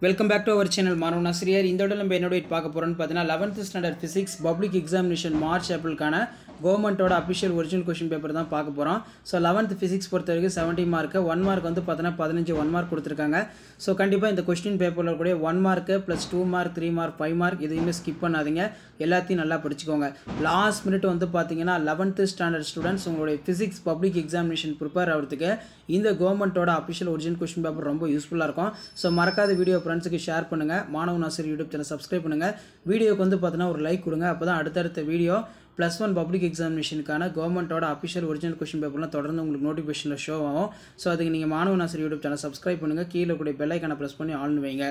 Welcome back to our channel மாணவன் ஆசிரியர். இந்த நம்ம என்னோட பார்க்க போகிறோன்னு பார்த்தீங்கன்னா 11th standard physics public examination March ஏப்ரலுக்கான கவர்மெண்ட்டோட அஃபிஷியல் ஒரிஜினல் கொஷின் பேப்பர் தான் பார்க்க போகிறோம். ஸோ 11th ஃபிசிக்ஸ் பொறுத்த வரைக்கும் 70 மார்க்கு, 1 மார்க் வந்து பார்த்தீங்கன்னா 15 1 மார்க் கொடுத்துருக்காங்க. ஸோ கண்டிப்பாக இந்த கொஸ்டின் பேப்பரில் கூட 1 mark plus 2 mark 3 mark 5 mark எதையுமே ஸ்கிப் பண்ணாதீங்க, எல்லாத்தையும் நல்லா படிச்சுக்கோங்க. லாஸ்ட் மினிட் வந்து பார்த்தீங்கன்னா 11th ஸ்டாண்டர்ட் ஸ்டூடெண்ட்ஸ் உங்களுடைய ஃபிசிக்ஸ் பப்ளிக் எக்ஸாமினேஷன் ப்ரிப்பேர் ஆகிறதுக்கு இந்த கவர்மெண்ட்டோட அஃபிஷியல் ஒரிஜினல் கொஸ்டின் பேப்பர் ரொம்ப யூஸ்ஃபுல்லாக இருக்கும். ஸோ மறக்காத வீடியோ ஃப்ரெண்ட்ஸுக்கு ஷேர் பண்ணுங்கள், மாணவன் ஆசிரியர் யூடியூப் சேனல் சப்ஸ்கிரைப் பண்ணுங்கள், வீடியோக்கு வந்து பார்த்தீங்கன்னா ஒரு லைக் கொடுங்க. அப்போ தான் அடுத்தடுத்த வீடியோ +1 பப்ளிக் எக்ஸாமினேஷனுக்கான கவர்மெண்ட்டோட அஃபிஷியல் ஒரிஜினல் கொஸ்டின் பேப்பர்லாம் தொடர்ந்து உங்களுக்கு நோட்டிஃபிகேஷனில் ஷோ ஆகும். ஸோ அதுக்கு நீங்கள் மாணவன் ஆசிரியர் யூடியூப் சேனல் சப்ஸ்கிரைப் பண்ணுங்கள், கீழே கூட பெல் ஐக்கானை ப்ரெஸ் பண்ணி ஆல்னு வைங்க.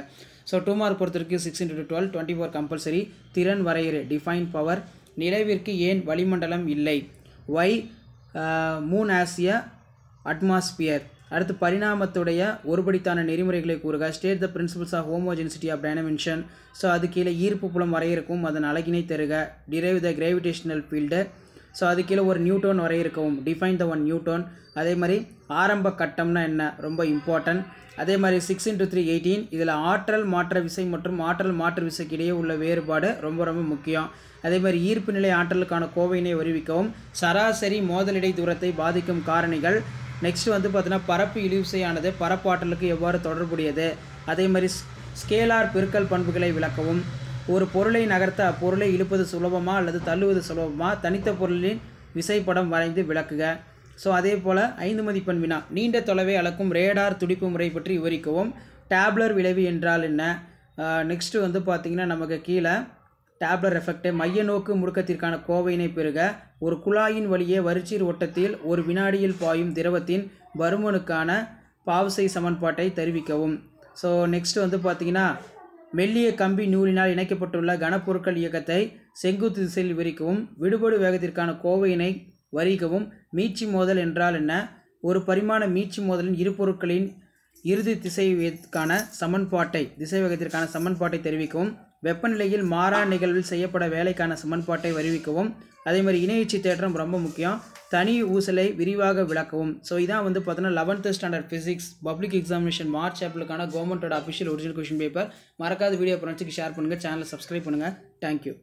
ஸோ 2 மார்க் பொறுத்த வரைக்கும் 6 × 12 24 கம்பல்சரி. திறன் வரையறை டிஃபைன் பவர். நிலவிற்கு ஏன் வளிமண்டலம் இல்லை? வை மூன் ஆஸ் எ அட்மாஸ்பியர். அடுத்து பரிணாமத்துடைய ஒருபடித்தான நெறிமுறைகளை கூறுக. State the principles of homogeneity of dimension. So அது கீழே ஈர்ப்பு புலம் வரையறுக்கும், அதன் அழகினை தருக. Derive the gravitational field. So அது கீழே ஒரு நியூட்டன் வரையறுக்கவும், டிஃபைன் த 1 நியூட்டன். அதே மாதிரி ஆரம்ப கட்டம்னா என்ன, ரொம்ப இம்பார்ட்டன்ட். அதே மாதிரி 6 × 3 18. இதில் ஆற்றல் மாற்ற விசை மற்றும் ஆற்றல் மாற்று விசைக்கு இடையே உள்ள வேறுபாடு ரொம்ப ரொம்ப முக்கியம். அதே மாதிரி ஈர்ப்பு நிலை ஆற்றலுக்கான கோவையினை வருவிக்கவும். சராசரி மோதலிடை தூரத்தை பாதிக்கும் காரணிகள். நெக்ஸ்ட் வந்து பார்த்தீங்கன்னா பரப்பு இழுவிசையானது பரப்பாற்றலுக்கு எவ்வாறு தொடர்புடையது. அதே மாதிரி ஸ்கேலார் பெருக்கல் பண்புகளை விளக்கவும். ஒரு பொருளை நகர்த்த அப்பொருளை இழுப்பது சுலபமா அல்லது தள்ளுவது சுலபமா, தனித்த பொருளின் விசைப்படம் வரைந்து விளக்குக. ஸோ அதே போல் 5 மதிப்பெண் வினா. நீண்ட தொலைவை அளக்கும் ரேடார் துடிப்பு முறை பற்றி விவரிக்கவும். டேப்லர் விளைவு என்றால் என்ன? நெக்ஸ்ட்டு வந்து பார்த்திங்கன்னா நமக்கு கீழே டேப்லர் எஃபெக்ட். மைய நோக்கு முடுக்கத்திற்கான கோவையினை பெறுக. ஒரு குழாயின் வழியே வரிச்சீர் ஓட்டத்தில் ஒரு வினாடியில் பாயும் திரவத்தின் பருமனுக்கான பாவ்சை சமன்பாட்டை தெரிவிக்கவும். ஸோ நெக்ஸ்ட் வந்து பார்த்திங்கன்னா மெல்லிய கம்பி நூலினால் இணைக்கப்பட்டுள்ள கனப்பொருட்கள் இயக்கத்தை செங்குத்து திசையில் விவரிக்கவும். விடுபடு வேகத்திற்கான கோவையினை வரிக்கவும். மீட்சி மோதல் என்றால் என்ன? ஒரு பரிமாண மீட்சி மோதலின் இரு பொருட்களின் இறுதி திசைவேகத்திற்கான சமன்பாட்டை தெரிவிக்கவும். வெப்பநிலையில் மாறா நிகழ்வில் செய்யப்பட வேலைக்கான சமன்பாட்டை வருவிக்கவும். அதே மாதிரி இணையச்சி தேற்றம் ரொம்ப முக்கியம். தனி ஊசலை விரிவாக விளக்கவும். ஸோ இதான் வந்து பார்த்தீங்கன்னா 11th standard physics public examination March ஏப்ரலுக்கான கவர்மெண்ட்டோட அஃபிஷியல் ஒரிஜினல் கொஸ்டின் பேப்பர். மறக்காத வீடியோ ஃப்ரெண்ட்ஸுக்கு ஷேர் பண்ணுங்கள், சேனலை சப்ஸ்கிரைப் பண்ணுங்கள். தேங்க்யூ.